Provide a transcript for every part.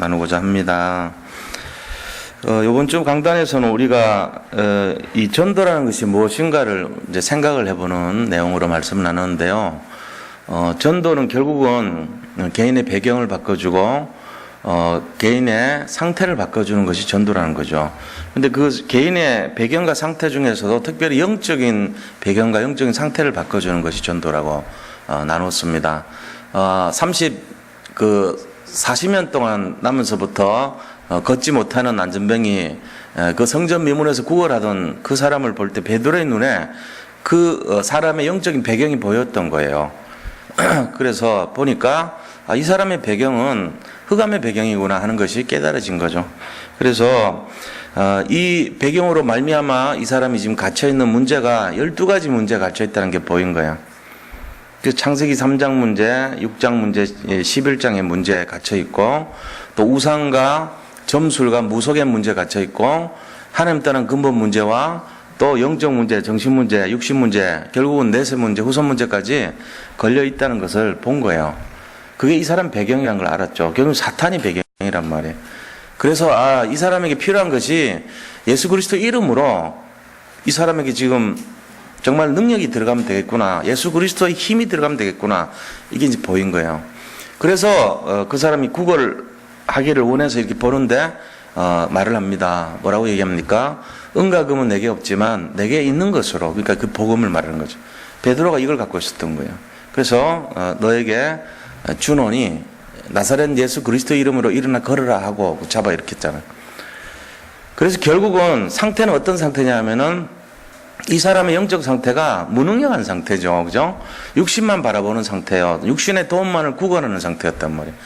나누고자 합니다. 이번 주 강단에서는 우리가 이 전도라는 것이 무엇인가를 이제 생각을 해보는 내용으로 말씀을 나누는데요. 전도는 결국은 개인의 배경을 바꿔주고 개인의 상태를 바꿔주는 것이 전도라는 거죠. 근데 그 개인의 배경과 상태 중에서도 특별히 영적인 배경과 영적인 상태를 바꿔주는 것이 전도라고 나눴습니다. 40년 동안 남면서부터 걷지 못하는 안전병이 그 성전 미문에서 구걸하던 그 사람을 볼 때 베드로의 눈에 그 사람의 영적인 배경이 보였던 거예요. 그래서 보니까 이 사람의 배경은 흑암의 배경이구나 하는 것이 깨달아진 거죠. 그래서 이 배경으로 말미암아 이 사람이 지금 갇혀있는 문제가 12가지 문제가 갇혀있다는 게 보인 거예요. 그 창세기 3장 문제, 6장 문제, 11장의 문제에 갇혀있고, 또 우상과 점술과 무속의 문제에 갇혀있고, 하나님 따른 근본 문제와 또 영적 문제, 정신 문제, 육신 문제, 결국은 내세 문제, 후손 문제까지 걸려있다는 것을 본 거예요. 그게 이 사람 배경이라는 걸 알았죠. 결국 사탄이 배경이란 말이에요. 그래서 이 사람에게 필요한 것이 예수 그리스도 이름으로 이 사람에게 지금 정말 능력이 들어가면 되겠구나. 예수 그리스도의 힘이 들어가면 되겠구나. 이게 이제 보인 거예요. 그래서 그 사람이 구걸을 하기를 원해서 이렇게 보는데 말을 합니다. 뭐라고 얘기합니까? 은과 금은 내게 없지만 내게 있는 것으로, 그러니까 그 복음을 말하는 거죠. 베드로가 이걸 갖고 있었던 거예요. 그래서 너에게 주노니 나사렛 예수 그리스도 이름으로 일어나 걸으라 하고 잡아 일으켰잖아요. 그래서 결국은 상태는 어떤 상태냐 하면은 이 사람의 영적 상태가 무능력한 상태죠. 그죠? 육신만 바라보는 상태예요. 육신의 도움만을 구걸하는 상태였단 말이에요.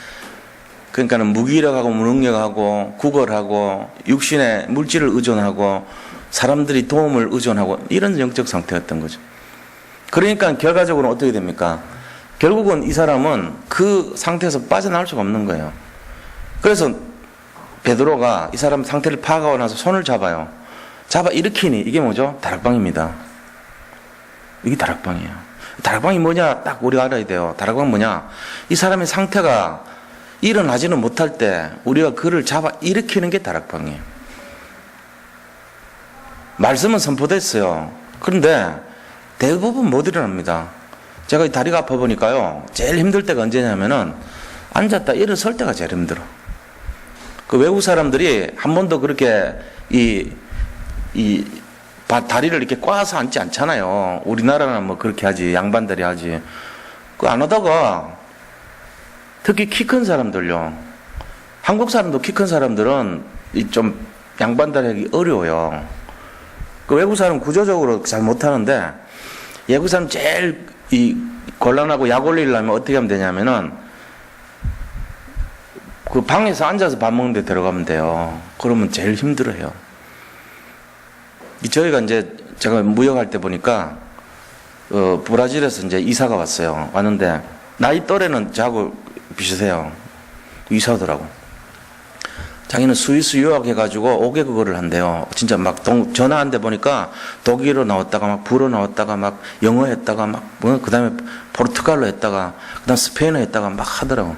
그러니까는 무기력하고 무능력하고 구걸하고 육신의 물질을 의존하고 사람들이 도움을 의존하고 이런 영적 상태였던 거죠. 그러니까 결과적으로 어떻게 됩니까? 결국은 이 사람은 그 상태에서 빠져나올 수가 없는 거예요. 그래서 베드로가 이 사람 상태를 파악하고 나서 손을 잡아요. 잡아 일으키니 이게 뭐죠? 다락방입니다. 이게 다락방이에요. 다락방이 뭐냐 딱 우리가 알아야 돼요. 다락방 뭐냐? 이 사람의 상태가 일어나지는 못할 때 우리가 그를 잡아 일으키는 게 다락방이에요. 말씀은 선포됐어요. 그런데 대부분 못 일어납니다. 제가 다리가 아파 보니까요, 제일 힘들 때가 언제냐면은 앉았다 일어설 때가 제일 힘들어. 그 외국 사람들이 한 번도 그렇게 다리를 이렇게 꽈서 앉지 않잖아요. 우리나라는 뭐 그렇게 하지, 양반다리 하지. 그 안 하다가 특히 키 큰 사람들요. 한국 사람도 키 큰 사람들은 좀 양반다리 하기 어려워요. 그 외국 사람 구조적으로 잘 못하는데, 외국 사람 제일 곤란하고 약 올리려면 어떻게 하면 되냐면은 그 방에서 앉아서 밥 먹는 데 들어가면 돼요. 그러면 제일 힘들어요. 저희가 이제 제가 무역할 때 보니까 브라질에서 이제 이사가 왔어요. 왔는데 나이 또래는 저하고 비슷해요. 이사더라고. 자기는 스위스 유학해가지고 5개국어를 한대요. 진짜 막 전화한데 보니까 독일어 나왔다가 막 불어 나왔다가 막 영어 했다가 막 그 다음에 포르투갈로 했다가 그 다음 스페인어 했다가 막 하더라고.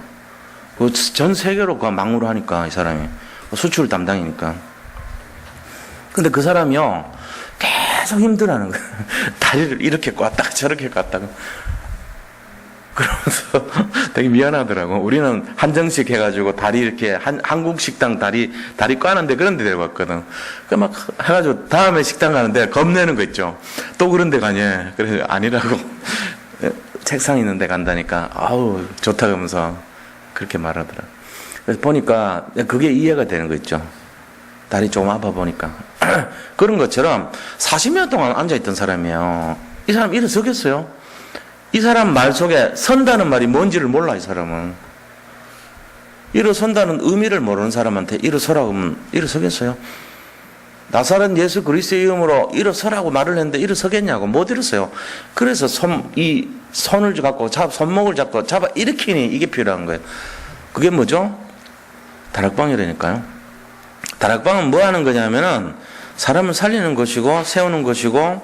전 세계로 그 망으로 하니까 이 사람이 수출 담당이니까. 근데 그 사람이요 계속 힘들어하는 거예요. 다리를 이렇게 꽈다가 저렇게 꽈다가. 그러면서 되게 미안하더라고. 우리는 한정식 해가지고 다리 이렇게 한국 식당 다리 꽈는데 그런 데 데려갔거든. 그 막 해가지고 다음에 식당 가는데 겁내는 거 있죠. 또 그런 데 가니? 그래서 아니라고. 책상 있는 데 간다니까 아우 좋다 그러면서 그렇게 말하더라. 그래서 보니까 그게 이해가 되는 거 있죠. 다리 조금 아파 보니까. 그런 것처럼 40년 동안 앉아있던 사람이에요. 이 사람 일어서겠어요? 이 사람 말 속에 선다는 말이 뭔지를 몰라. 이 사람은 일어선다는 의미를 모르는 사람한테 일어서라고 하면 일어서겠어요? 나사렛 예수 그리스도의 이름으로 일어서라고 말을 했는데 일어서겠냐고. 못 일어서요. 그래서 이 손을 갖고 손목을 잡고 잡아 일으키니 이게 필요한 거예요. 그게 뭐죠? 다락방이라니까요. 다락방은 뭐 하는 거냐면은 사람을 살리는 것이고 세우는 것이고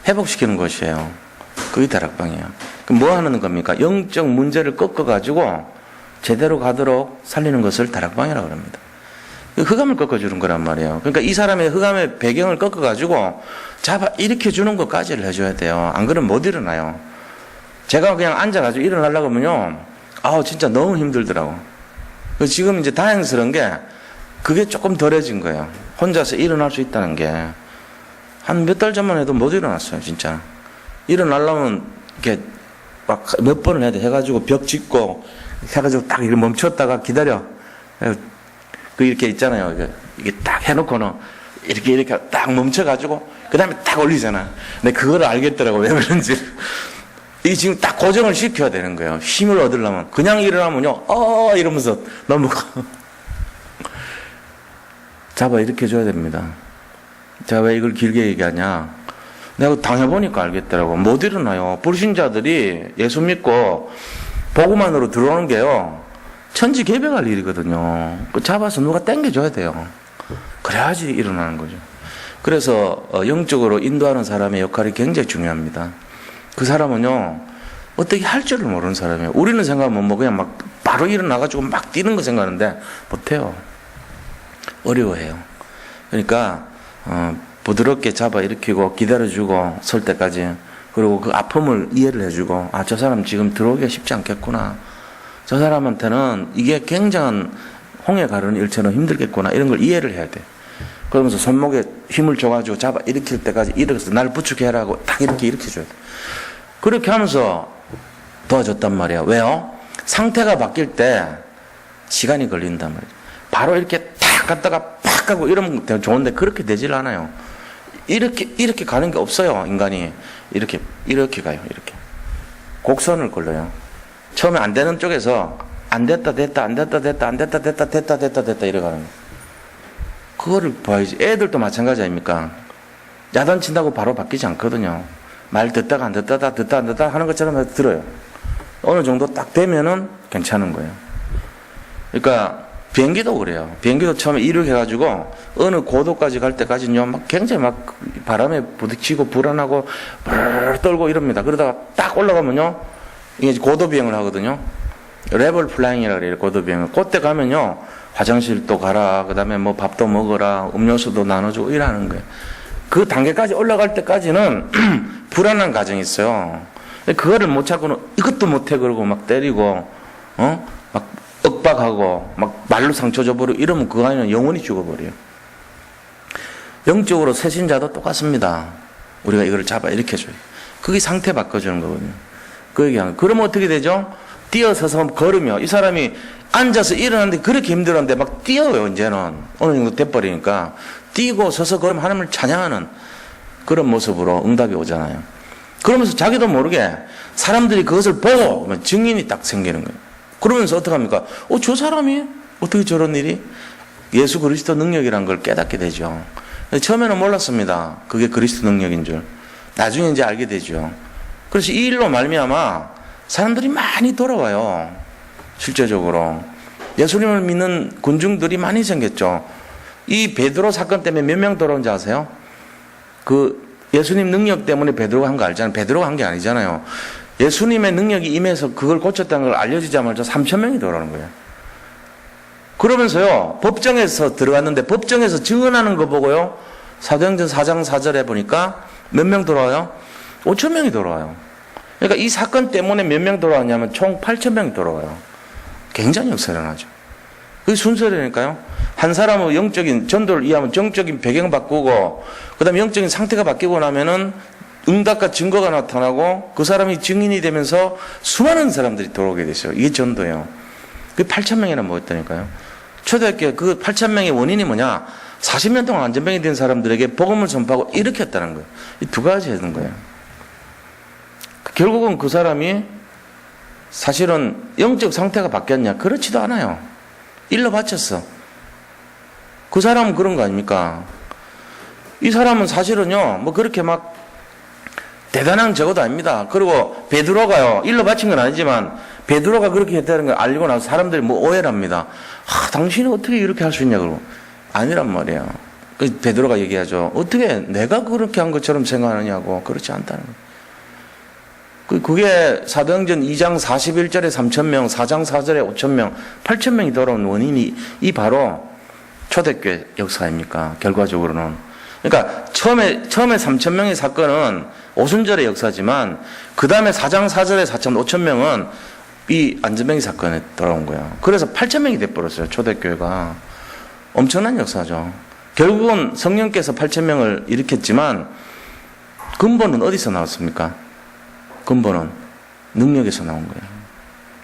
회복시키는 것이에요. 그게 다락방이에요. 그럼 뭐 하는 겁니까? 영적 문제를 꺾어가지고 제대로 가도록 살리는 것을 다락방이라고 합니다. 흑암을 꺾어주는 거란 말이에요. 그러니까 이 사람의 흑암의 배경을 꺾어가지고 잡아 일으켜주는 것까지를 해줘야 돼요. 안 그러면 못 일어나요. 제가 그냥 앉아가지고 일어나려고 하면요. 진짜 너무 힘들더라고. 지금 이제 다행스러운 게 그게 조금 덜해진 거예요. 혼자서 일어날 수 있다는 게. 한 몇 달 전만 해도 못 일어났어요, 진짜. 일어나려면 이렇게 막 몇 번을 해야 돼. 해가지고 벽 짚고 해가지고 딱 이렇게 멈췄다가 기다려. 그 이렇게 있잖아요. 이게 딱 해놓고는 이렇게 딱 멈춰가지고 그 다음에 딱 올리잖아. 근데 그걸 알겠더라고. 왜 그런지. 이게 지금 딱 고정을 시켜야 되는 거예요. 힘을 얻으려면. 그냥 일어나면요. 이러면서 넘어가. 잡아 이렇게 줘야 됩니다. 제가 왜 이걸 길게 얘기하냐. 내가 당해보니까 알겠더라고. 못 일어나요. 불신자들이 예수 믿고 복음만으로 들어오는 게요. 천지개벽할 일이거든요. 그 잡아서 누가 땡겨줘야 돼요. 그래야지 일어나는 거죠. 그래서 영적으로 인도하는 사람의 역할이 굉장히 중요합니다. 그 사람은요. 어떻게 할 줄을 모르는 사람이에요. 우리는 생각하면 뭐 그냥 막 바로 일어나가지고 막 뛰는 거 생각하는데 못해요. 어려워해요. 그러니까 부드럽게 잡아 일으키고 기다려주고 설 때까지, 그리고 그 아픔을 이해를 해주고 저 사람 지금 들어오기가 쉽지 않겠구나, 저 사람한테는 이게 굉장한 홍해 가르는 일처럼 힘들겠구나, 이런 걸 이해를 해야 돼. 그러면서 손목에 힘을 줘가지고 잡아 일으킬 때까지 일어서 날 부축해 하라고 딱 이렇게 일으켜줘야 돼. 그렇게 하면서 도와줬단 말이야. 왜요? 상태가 바뀔 때 시간이 걸린단 말이야. 바로 이렇게 탁 갔다가 팍 하고 이러면 좋은데 그렇게 되질 않아요. 이렇게 가는 게 없어요. 인간이 이렇게 가요. 이렇게 곡선을 걸러요. 처음에 안 되는 쪽에서 안 됐다 안 됐다 이래 가는 거예요. 그거를 봐야지. 애들도 마찬가지 아닙니까? 야단친다고 바로 바뀌지 않거든요. 말 듣다가 안 듣다가 듣다 안 듣다 하는 것처럼 들어요. 어느 정도 딱 되면은 괜찮은 거예요. 그러니까 비행기도 그래요. 비행기도 처음에 이륙해가지고 어느 고도까지 갈 때까지는요, 막 굉장히 막 바람에 부딪히고 불안하고 떨고 이럽니다. 그러다가 딱 올라가면요, 이게 고도 비행을 하거든요. 레벨 플라잉이라고 그래요. 고도 비행을. 그때 가면요, 화장실도 가라, 그 다음에 뭐 밥도 먹어라, 음료수도 나눠주고 이러는 거예요. 그 단계까지 올라갈 때까지는 불안한 과정이 있어요. 그거를 못 찾고는 이것도 못해 그러고 막 때리고 막 윽박하고 막 말로 상처 줘버리고 이러면 그 아이는 영원히 죽어버려요. 영적으로 새신자도 똑같습니다. 우리가 이걸 잡아 일으켜줘요. 그게 상태 바꿔주는 거거든요. 그 얘기하는. 그러면 어떻게 되죠? 뛰어서서 걸으며, 이 사람이 앉아서 일어났는데 그렇게 힘들었는데 막 뛰어요. 이제는 어느 정도 돼버리니까 뛰고 서서 걸으면 하나님을 찬양하는 그런 모습으로 응답이 오잖아요. 그러면서 자기도 모르게 사람들이 그것을 보고 증인이 딱 생기는 거예요. 그러면서 어떡합니까? 저 사람이 어떻게 저런 일이? 예수 그리스도 능력이란 걸 깨닫게 되죠. 처음에는 몰랐습니다. 그게 그리스도 능력인 줄. 나중에 이제 알게 되죠. 그래서 이 일로 말미암아 사람들이 많이 돌아와요. 실제적으로 예수님을 믿는 군중들이 많이 생겼죠. 이 베드로 사건 때문에 몇 명 돌아온지 아세요? 그 예수님 능력 때문에 베드로가 한 거 알잖아요. 베드로가 한 게 아니잖아요. 예수님의 능력이 임해서 그걸 고쳤다는 걸 알려지자마자 3,000명이 돌아오는 거예요. 그러면서요, 법정에서 들어갔는데 법정에서 증언하는 거 보고요, 사도행전 4장 4절에 보니까 몇 명 돌아와요? 5,000명이 돌아와요. 그러니까 이 사건 때문에 몇 명 돌아왔냐면 총 8,000명이 돌아와요. 굉장히 역설련하죠. 그게 순서라니까요. 한 사람의 영적인 전도를 이해하면 정적인 배경 바꾸고, 그 다음에 영적인 상태가 바뀌고 나면은 응답과 증거가 나타나고 그 사람이 증인이 되면서 수많은 사람들이 돌아오게 되죠. 이게 전도예요. 그게 8,000명이나 모였다니까요. 초대교회 그 8,000명의 원인이 뭐냐? 40년 동안 안전병이 된 사람들에게 복음을 전파하고 일으켰다는 거예요. 이 두 가지 하는 거예요. 결국은 그 사람이 사실은 영적 상태가 바뀌었냐? 그렇지도 않아요. 일로 바쳤어. 그 사람은 그런 거 아닙니까? 이 사람은 사실은요, 뭐 그렇게 막 대단한 적어도 아닙니다. 그리고 베드로가요, 일로 바친 건 아니지만 베드로가 그렇게 했다는 걸 알고 나서 사람들이 뭐 오해를 합니다. 당신이 어떻게 이렇게 할 수 있냐고. 아니란 말이에요. 베드로가 얘기하죠. 어떻게 내가 그렇게 한 것처럼 생각하느냐고. 그렇지 않다는 거예요. 그게 사도행전 2장 41절에 3,000명, 4장 4절에 5,000명, 8,000명이 돌아온 원인이 이 바로 초대교회 역사 아닙니까? 결과적으로는. 그러니까 처음에 3,000명의 사건은 오순절의 역사지만 그 다음에 4장 4절에 4,000, 5,000명은 이 안전뱅이 사건에 돌아온 거예요. 그래서 8,000명이 돼버렸어요. 초대교회가. 엄청난 역사죠. 결국은 성령께서 8,000명을 일으켰지만 근본은 어디서 나왔습니까? 근본은 능력에서 나온 거예요.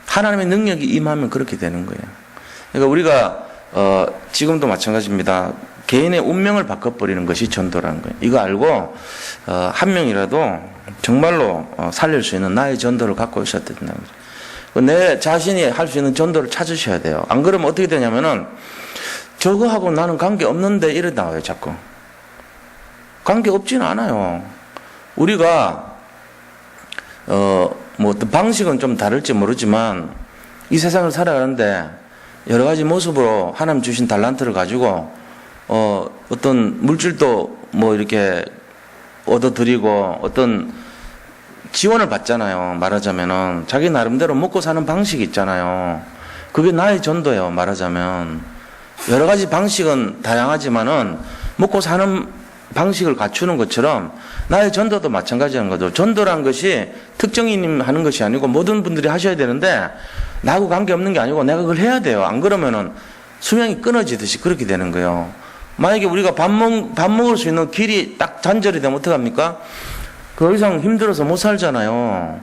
하나님의 능력이 임하면 그렇게 되는 거예요. 그러니까 우리가 지금도 마찬가지입니다. 개인의 운명을 바꿔버리는 것이 전도라는 거예요. 이거 알고 한 명이라도 정말로 살릴 수 있는 나의 전도를 갖고 있어야 된다는 거죠. 내 자신이 할 수 있는 전도를 찾으셔야 돼요. 안 그러면 어떻게 되냐면은 저거하고 나는 관계 없는데 이래 나와요, 자꾸. 관계 없지는 않아요. 우리가 뭐 어떤 방식은 좀 다를지 모르지만 이 세상을 살아가는데 여러 가지 모습으로 하나님 주신 달란트를 가지고 어떤 물질도 뭐 이렇게 얻어드리고 어떤 지원을 받잖아요. 말하자면은 자기 나름대로 먹고 사는 방식이 있잖아요. 그게 나의 전도예요. 말하자면 여러 가지 방식은 다양하지만은 먹고 사는 방식을 갖추는 것처럼 나의 전도도 마찬가지인 거죠. 전도란 것이 특정인이 하는 것이 아니고 모든 분들이 하셔야 되는데 나하고 관계없는 게 아니고 내가 그걸 해야 돼요. 안 그러면은 수명이 끊어지듯이 그렇게 되는 거예요. 만약에 우리가 밥 먹을 수 있는 길이 딱 단절이 되면 어떡합니까? 그 이상 힘들어서 못 살잖아요.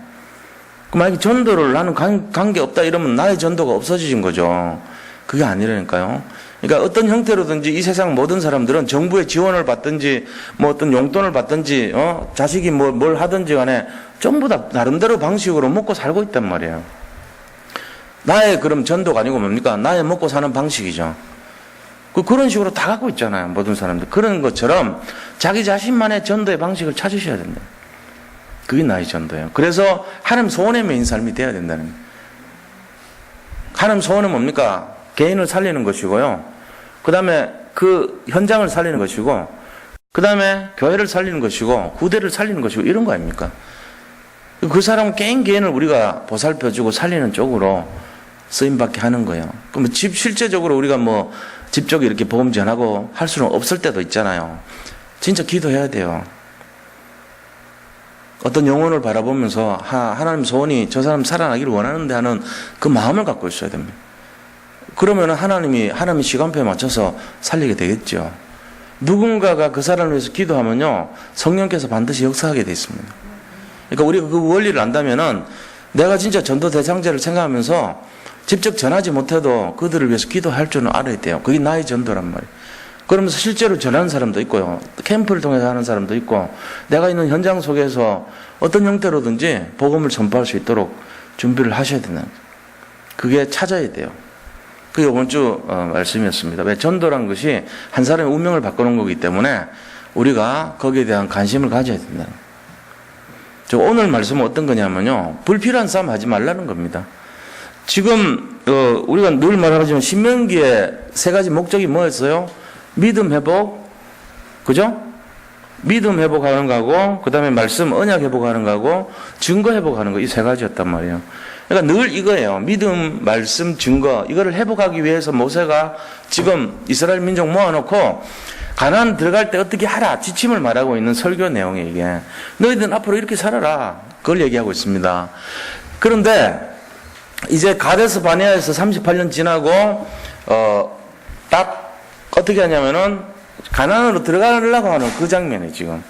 만약에 전도를 나는 관계없다 이러면 나의 전도가 없어지는 거죠. 그게 아니라니까요. 그러니까 어떤 형태로든지 이 세상 모든 사람들은 정부의 지원을 받든지 뭐 어떤 용돈을 받든지 자식이 뭘 하든지 간에 전부 다 나름대로 방식으로 먹고 살고 있단 말이에요. 나의 그럼 전도가 아니고 뭡니까? 나의 먹고 사는 방식이죠. 그런 식으로 다 갖고 있잖아요. 모든 사람들. 그런 것처럼 자기 자신만의 전도의 방식을 찾으셔야 된다. 그게 나의 전도예요. 그래서 하나님 소원에 매인 삶이 돼야 된다는 거예요. 하나님 소원은 뭡니까? 개인을 살리는 것이고요. 그 다음에 그 현장을 살리는 것이고, 그 다음에 교회를 살리는 것이고, 후대를 살리는 것이고, 이런 거 아닙니까? 그 사람 개인을 우리가 보살펴주고 살리는 쪽으로 쓰임받게 하는 거예요. 그럼 실제적으로 우리가 뭐 집 쪽에 이렇게 복음 전하고 할 수는 없을 때도 있잖아요. 진짜 기도해야 돼요. 어떤 영혼을 바라보면서 하나님 소원이 저 사람 살아나기를 원하는데 하는 그 마음을 갖고 있어야 됩니다. 그러면 하나님이 시간표에 맞춰서 살리게 되겠죠. 누군가가 그 사람을 위해서 기도하면요, 성령께서 반드시 역사하게 되어 있습니다. 그러니까 우리가 그 원리를 안다면은 내가 진짜 전도 대상자를 생각하면서 직접 전하지 못해도 그들을 위해서 기도할 줄은 알아야 돼요. 그게 나의 전도란 말이에요. 그러면서 실제로 전하는 사람도 있고요. 캠프를 통해서 하는 사람도 있고, 내가 있는 현장 속에서 어떤 형태로든지 복음을 전파할 수 있도록 준비를 하셔야 된다는 거예요. 그게 찾아야 돼요. 그게 이번 주 말씀이었습니다. 왜 전도란 것이 한 사람의 운명을 바꾸는 거기 때문에 우리가 거기에 대한 관심을 가져야 된다는 거예요. 오늘 말씀은 어떤 거냐면요, 불필요한 싸움 하지 말라는 겁니다. 지금 우리가 늘 말하지만 신명기에 세 가지 목적이 뭐였어요? 믿음 회복, 그죠? 믿음 회복하는 거하고, 그 다음에 말씀 언약 회복하는 거하고, 증거 회복하는 거, 이 세 가지였단 말이에요. 그러니까 늘 이거예요. 믿음, 말씀, 증거, 이거를 회복하기 위해서 모세가 지금 이스라엘 민족 모아놓고 가나안 들어갈 때 어떻게 하라 지침을 말하고 있는 설교 내용이에요. 이게 너희들은 앞으로 이렇게 살아라, 그걸 얘기하고 있습니다. 그런데 이제 가데스 바네아에서 38년 지나고 딱 어떻게 하냐면은 가나안으로 들어가려고 하는 그 장면이 지금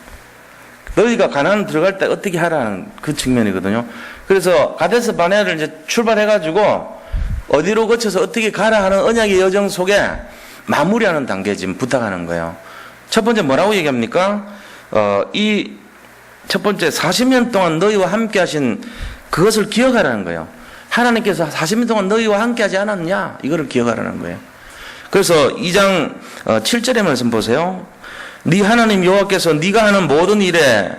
너희가 가나안 들어갈 때 어떻게 하라는 그 측면이거든요. 그래서 가데스 바네아를 이제 출발해가지고 어디로 거쳐서 어떻게 가라 하는 언약의 여정 속에 마무리하는 단계 지금 부탁하는 거예요. 첫 번째 뭐라고 얘기합니까? 이 첫 번째 40년 동안 너희와 함께 하신 그것을 기억하라는 거예요. 하나님께서 40년 동안 너희와 함께 하지 않았냐? 이거를 기억하라는 거예요. 그래서 2장 7절의 말씀 보세요. 네 하나님 여호와께서 네가 하는 모든 일에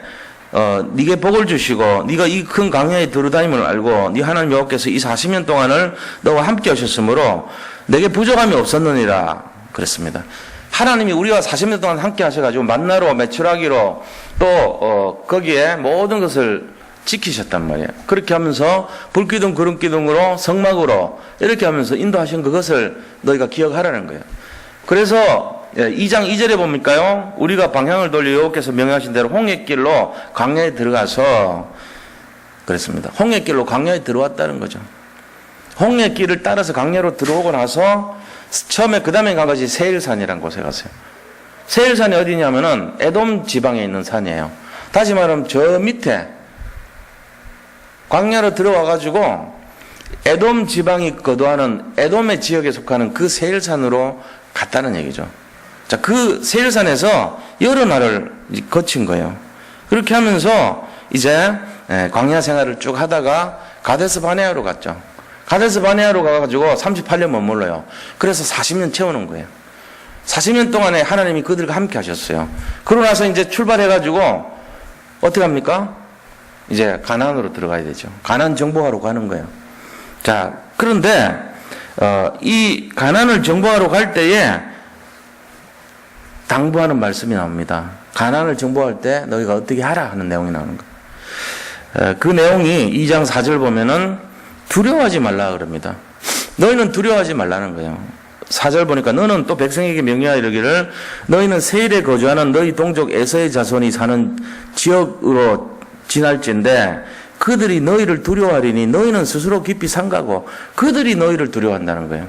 네게 복을 주시고 네가 이 큰 광야에 들어다님을 알고 네 하나님 여호와께서 이 40년 동안을 너와 함께 하셨으므로 내게 부족함이 없었느니라 그랬습니다. 하나님이 우리와 40년 동안 함께 하셔가지고 만나로 매출하기로 또 거기에 모든 것을 지키셨단 말이에요. 그렇게 하면서 불기둥, 구름기둥으로, 성막으로 이렇게 하면서 인도하신 그것을 너희가 기억하라는 거예요. 그래서 2장 2절에 보니까요, 우리가 방향을 돌려 여호와께서 명령하신 대로 홍해길로 광야에 들어가서 그랬습니다. 홍해길로 광야에 들어왔다는 거죠. 홍해길을 따라서 광야로 들어오고 나서 처음에 그 다음에 간 것이 세일산이라는 곳에 갔어요. 세일산이 어디냐면은 에돔 지방에 있는 산이에요. 다시 말하면 저 밑에 광야로 들어와가지고 에돔 지방이 거주하는 에돔의 지역에 속하는 그 세일산으로 갔다는 얘기죠. 자, 그 세일산에서 여러 날을 거친 거예요. 그렇게 하면서 이제 광야 생활을 쭉 하다가 가데스 바네아로 갔죠. 가데스 바네아로 가가지고 38년 머물러요. 그래서 40년 채우는 거예요. 40년 동안에 하나님이 그들과 함께 하셨어요. 그러고 나서 이제 출발해가지고 어떻게 합니까? 이제 가나안으로 들어가야 되죠. 가나안 정복하러 가는 거예요. 자, 그런데 이 가나안을 정복하러 갈 때에 당부하는 말씀이 나옵니다. 가나안을 정복할 때 너희가 어떻게 하라 하는 내용이 나오는 거예요. 그 내용이 2장 4절 보면은 두려워하지 말라 그럽니다. 너희는 두려워하지 말라는 거예요. 4절 보니까 너는 또 백성에게 명령하여 이르기를 너희는 세일에 거주하는 너희 동족 에서의 자손이 사는 지역으로 지날진데 그들이 너희를 두려워하리니 너희는 스스로 깊이 삼가고 그들이 너희를 두려워한다는 거예요.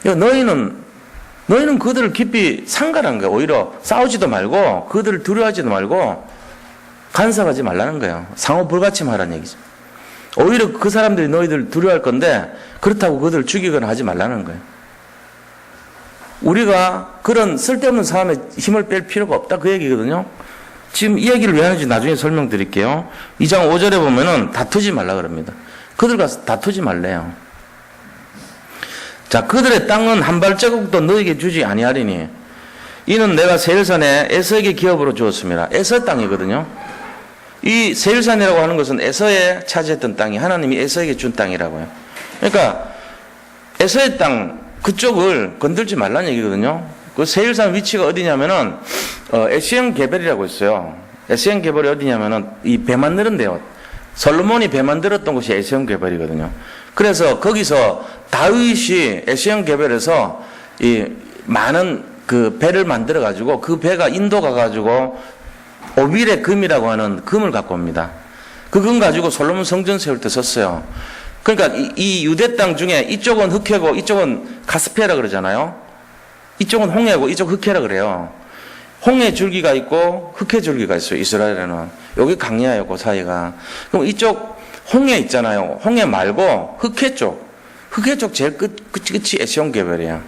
너희는 그들을 깊이 삼가라는 거예요. 오히려 싸우지도 말고 그들을 두려워하지도 말고 간섭하지 말라는 거예요. 상호 불가침하라는 얘기죠. 오히려 그 사람들이 너희들을 두려워할 건데 그렇다고 그들을 죽이거나 하지 말라는 거예요. 우리가 그런 쓸데없는 사람의 힘을 뺄 필요가 없다 그 얘기거든요. 지금 이 얘기를 왜 하는지 나중에 설명드릴게요. 2장 5절에 보면은 다투지 말라 그럽니다. 그들과 다투지 말래요. 자, 그들의 땅은 한 발자국도 너에게 주지 아니하리니 이는 내가 세일산에 에서에게 기업으로 주었습니다. 에서 땅이거든요. 이 세일산이라고 하는 것은 에서에 차지했던 땅이 하나님이 에서에게 준 땅이라고요. 그러니까 에서의 땅 그쪽을 건들지 말라는 얘기거든요. 그 세일산 위치가 어디냐면은 에시온 게벨이라고 있어요. 에시온 게벨이 어디냐면은 이 배 만드는 데요. 솔로몬이 배 만들었던 곳이 에시온 게벨이거든요. 그래서 거기서 다윗이 에시온 게벨에서 이 많은 그 배를 만들어 가지고 그 배가 인도 가 가지고 오빌의 금이라고 하는 금을 갖고 옵니다. 그 금 가지고 솔로몬 성전 세울 때 썼어요. 그러니까 이 유대 땅 중에 이쪽은 흑해고 이쪽은 카스피아라 그러잖아요. 이쪽은 홍해고 이쪽 흑해라 그래요. 홍해 줄기가 있고 흑해 줄기가 있어요. 이스라엘에는. 여기 강야예요. 그 사이가. 그럼 이쪽 홍해 있잖아요. 홍해 말고 흑해 쪽. 흑해 쪽 제일 끝이 에시온 게벨이에요.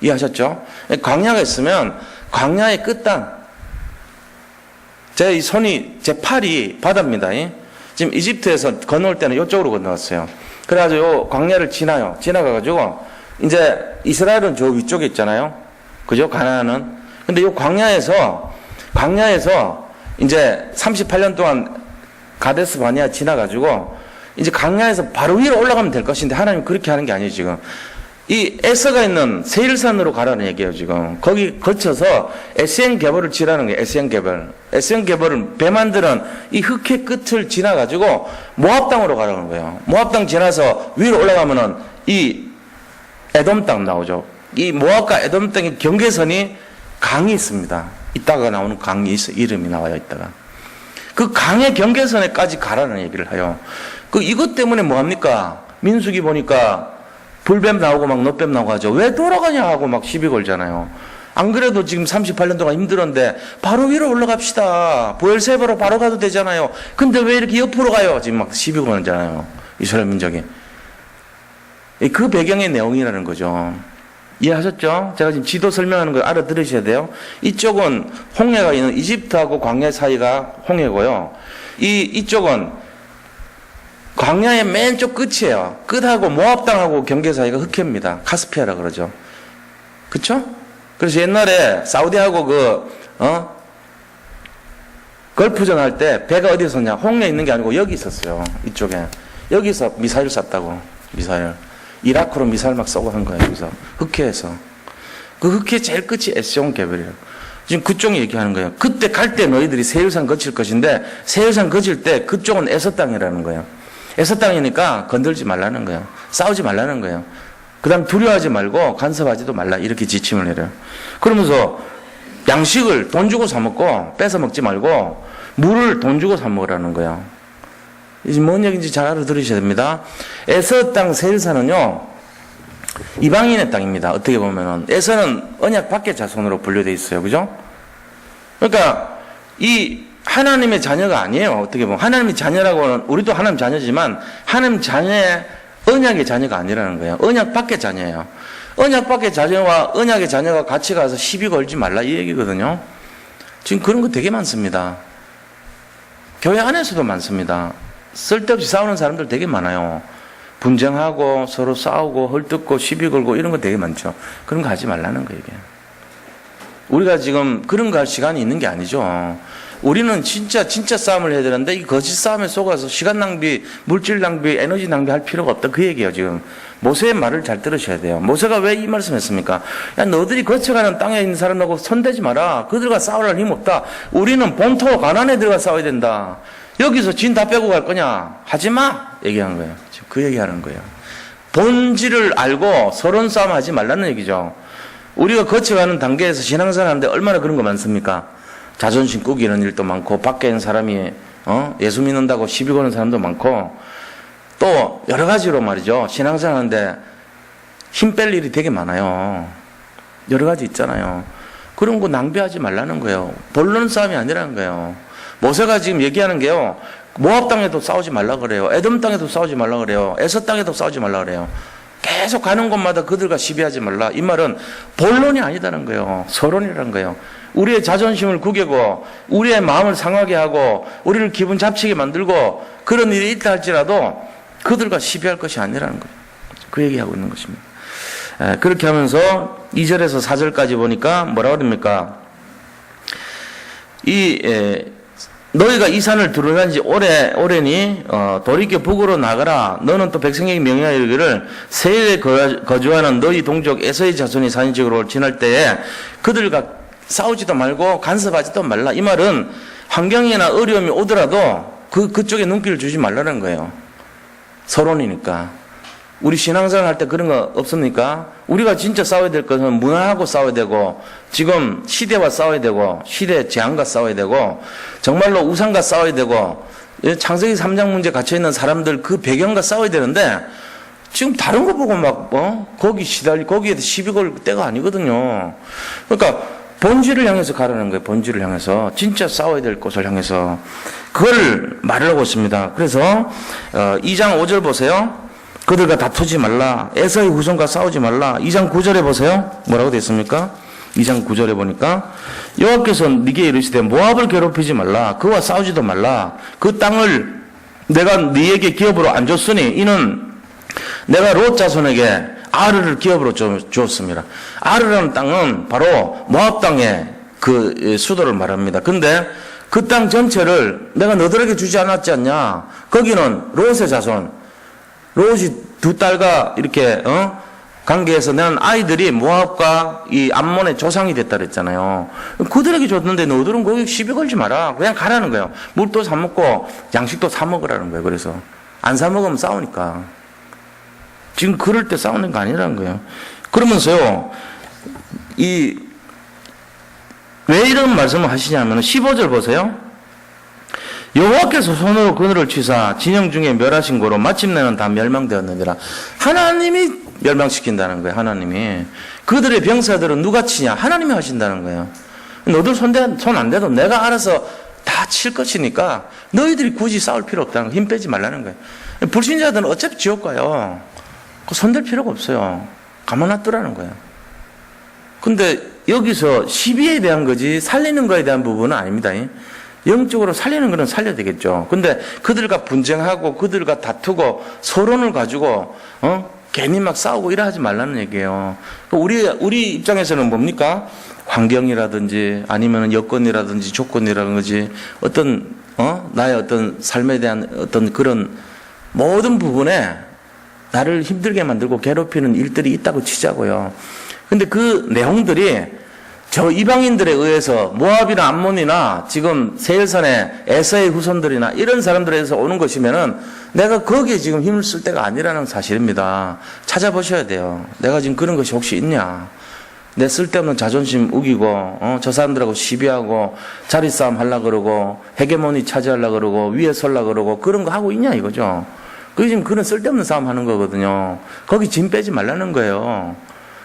이해하셨죠? 광야가 있으면 광야의 끝 땅. 제 팔이 바다입니다. 지금 이집트에서 건너올 때는 이쪽으로 건너왔어요. 그래가지고 요 광야를 지나가가지고 이제 이스라엘은 저 위쪽에 있잖아요. 그죠? 가나안은. 근데 요 광야에서 이제 38년 동안 가데스 바네아 지나가지고 이제 광야에서 바로 위로 올라가면 될 것인데 하나님 그렇게 하는 게 아니에요, 지금. 이 에서가 있는 세일산으로 가라는 얘기예요, 지금. 거기 거쳐서 에스엔 게벌을 지나는 거예요, 에스엔 게벌. 에스엔 게벌은 배 만드는 이 흑해 끝을 지나가지고 모압 땅으로 가라는 거예요. 모압 땅 지나서 위로 올라가면은 이 에돔 땅 나오죠. 이 모압과 에돔 땅의 경계선이 강이 있습니다. 이따가 나오는 강이 있어, 이름이 나와요, 이따가. 그 강의 경계선에까지 가라는 얘기를 해요. 이것 때문에 뭐합니까? 민수기 보니까 불뱀 나오고 막 놋뱀 나오고 하죠. 왜 돌아가냐 하고 막 시비 걸잖아요. 안 그래도 지금 38년 동안 힘들었는데 바로 위로 올라갑시다. 보엘세바로 바로 가도 되잖아요. 근데 왜 이렇게 옆으로 가요? 지금 막 시비 걸잖아요. 이스라엘 민족이. 그 배경의 내용이라는 거죠. 이해하셨죠? 제가 지금 지도 설명하는 걸 알아들으셔야 돼요. 이쪽은 홍해가 있는 이집트하고 광야 사이가 홍해고요. 이쪽은 광야의 맨 쪽 끝이에요. 끝하고 모압 땅하고 경계 사이가 흑해입니다. 카스피아라 그러죠. 그쵸? 그래서 옛날에 사우디하고 걸프전 할 때 배가 어디에 섰냐? 홍해에 있는 게 아니고 여기 있었어요. 이쪽에. 여기서 미사일 쐈다고. 미사일. 이라크로 미사일 막 쏘고 한 거예요. 여기서. 흑해에서. 그 흑해 제일 끝이 에스온 게벨이에요. 지금 그쪽 얘기하는 거예요. 그때 갈 때 너희들이 세일산 거칠 것인데 세일산 거칠 때 그쪽은 에서 땅이라는 거예요. 에서 땅이니까 건들지 말라는 거예요. 싸우지 말라는 거예요. 그 다음 두려워하지 말고 간섭하지도 말라 이렇게 지침을 내려요. 그러면서 양식을 돈 주고 사 먹고 뺏어 먹지 말고 물을 돈 주고 사 먹으라는 거예요. 이제 뭔 얘기인지 잘 알아들으셔야 됩니다. 에서 땅 세일산은요 이방인의 땅입니다. 어떻게 보면은 에서는 언약 밖의 자손으로 분류되어 있어요. 그죠? 그러니까 이 하나님의 자녀가 아니에요. 어떻게 보면 하나님의 자녀라고는 우리도 하나님 자녀지만 하나님 자녀의 언약의 자녀가 아니라는 거예요. 언약 밖의 자녀예요. 언약 밖의 자녀와 언약의 자녀가 같이 가서 시비 걸지 말라 이 얘기거든요. 지금 그런 거 되게 많습니다. 교회 안에서도 많습니다. 쓸데없이 싸우는 사람들 되게 많아요. 분쟁하고 서로 싸우고 헐뜯고 시비 걸고 이런 거 되게 많죠. 그런 거 하지 말라는 거예요. 이게. 우리가 지금 그런 거 할 시간이 있는 게 아니죠. 우리는 진짜 싸움을 해야 되는데 이 거짓 싸움에 속아서 시간 낭비, 물질 낭비, 에너지 낭비 할 필요가 없다. 그 얘기예요. 지금 모세의 말을 잘 들으셔야 돼요. 모세가 왜 이 말씀했습니까? 야, 너들이 거쳐가는 땅에 있는 사람하고 손대지 마라. 그들과 싸울 힘 없다. 우리는 본토 가나안에 들어가 싸워야 된다. 여기서 진 다 빼고 갈 거냐? 하지 마! 얘기한 거예요. 지금 그 얘기하는 거예요. 본질을 알고 서론 싸움 하지 말라는 얘기죠. 우리가 거쳐가는 단계에서 신앙생활 하는데 얼마나 그런 거 많습니까? 자존심 꾸기는 일도 많고, 밖에 있는 사람이, 예수 믿는다고 시비 거는 사람도 많고, 또 여러 가지로 말이죠. 신앙생활 하는데 힘 뺄 일이 되게 많아요. 여러 가지 있잖아요. 그런 거 낭비하지 말라는 거예요. 본론 싸움이 아니라는 거예요. 모세가 지금 얘기하는 게요. 모압 땅에도 싸우지 말라 그래요. 에돔 땅에도 싸우지 말라 그래요. 에서 땅에도 싸우지 말라 그래요. 계속 가는 곳마다 그들과 시비하지 말라. 이 말은 본론이 아니다는 거예요. 서론이라는 거예요. 우리의 자존심을 구기고 우리의 마음을 상하게 하고 우리를 기분 잡치게 만들고 그런 일이 있다 할지라도 그들과 시비할 것이 아니라는 거예요. 그 얘기하고 있는 것입니다. 그렇게 하면서 2절에서 4절까지 보니까 뭐라고 합니까? 너희가 이 산을 두루한 지 오래니 돌이켜 북으로 나가라. 너는 또 백성에게 명령하여 이르기를 세일에 거주하는 너희 동족 에서의 자손이 사는 지역으로 지날 때에 그들과 싸우지도 말고 간섭하지도 말라. 이 말은 환경이나 어려움이 오더라도 그쪽에 눈길을 주지 말라는 거예요. 서론이니까. 우리 신앙생활 할 때 그런 거 없습니까? 우리가 진짜 싸워야 될 것은 문화하고 싸워야 되고, 지금 시대와 싸워야 되고, 시대 재앙과 싸워야 되고, 정말로 우상과 싸워야 되고, 창세기 3장 문제 갇혀있는 사람들 그 배경과 싸워야 되는데, 지금 다른 거 보고 막, 거기에 시비 걸 때가 아니거든요. 그러니까, 본질을 향해서 가라는 거예요. 본질을 향해서. 진짜 싸워야 될 곳을 향해서. 그걸 말하고 있습니다. 그래서, 2장 5절 보세요. 그들과 다투지 말라. 에서의 후손과 싸우지 말라. 2장 9절에 보세요. 뭐라고 되어 있습니까? 2장 9절에 보니까 여호와께서 네게 이르시되 모압을 괴롭히지 말라. 그와 싸우지도 말라. 그 땅을 내가 네에게 기업으로 안 줬으니 이는 내가 롯 자손에게 아르를 기업으로 주었습니다. 아르라는 땅은 바로 모압 땅의 그 수도를 말합니다. 근데 그 땅 전체를 내가 너들에게 주지 않았지 않냐? 거기는 롯의 자손, 롯이 두 딸과 이렇게 관계해서 난 아이들이 모압과 이 암몬의 조상이 됐다 그랬잖아요. 그들에게 줬는데 너들은 거기 시비 걸지 마라. 그냥 가라는 거예요. 물도 사 먹고 양식도 사 먹으라는 거예요. 그래서 안 사 먹으면 싸우니까. 지금 그럴 때 싸우는 거 아니라는 거예요. 그러면서요, 왜 이런 말씀을 하시냐면 15절 보세요. 여호와께서 손으로 그들을 치사 진영 중에 멸하신 거로 마침내는 다 멸망되었느니라. 하나님이 멸망시킨다는 거예요. 하나님이. 그들의 병사들은 누가 치냐? 하나님이 하신다는 거예요. 너들 손 안 대도 내가 알아서 다 칠 것이니까 너희들이 굳이 싸울 필요 없다는 거예요. 힘 빼지 말라는 거예요. 불신자들은 어차피 지옥 가요. 손댈 필요가 없어요. 가만 놔두라는 거예요. 근데 여기서 시비에 대한 거지 살리는 거에 대한 부분은 아닙니다. 영적으로 살리는 거는 살려야 되겠죠. 근데 그들과 분쟁하고 그들과 다투고 서론을 가지고 괜히 막 싸우고 이래 하지 말라는 얘기예요. 우리 입장에서는 뭡니까? 환경이라든지 아니면 여건이라든지 조건이라든지 어떤 나의 어떤 삶에 대한 어떤 그런 모든 부분에 나를 힘들게 만들고 괴롭히는 일들이 있다고 치자고요. 근데 그 내용들이 저 이방인들에 의해서 모압이나 암몬이나 지금 세일산의 에서의 후손들이나 이런 사람들에 의해서 오는 것이면은 내가 거기에 지금 힘을 쓸 때가 아니라는 사실입니다. 찾아보셔야 돼요. 내가 지금 그런 것이 혹시 있냐. 내 쓸데없는 자존심 우기고 저 사람들하고 시비하고 자리싸움 하려고 그러고 헤게모니 차지하려고 그러고 위에 서려고 그러고 그런 거 하고 있냐 이거죠. 그게 지금 그런 쓸데없는 싸움 하는 거거든요. 거기 짐 빼지 말라는 거예요.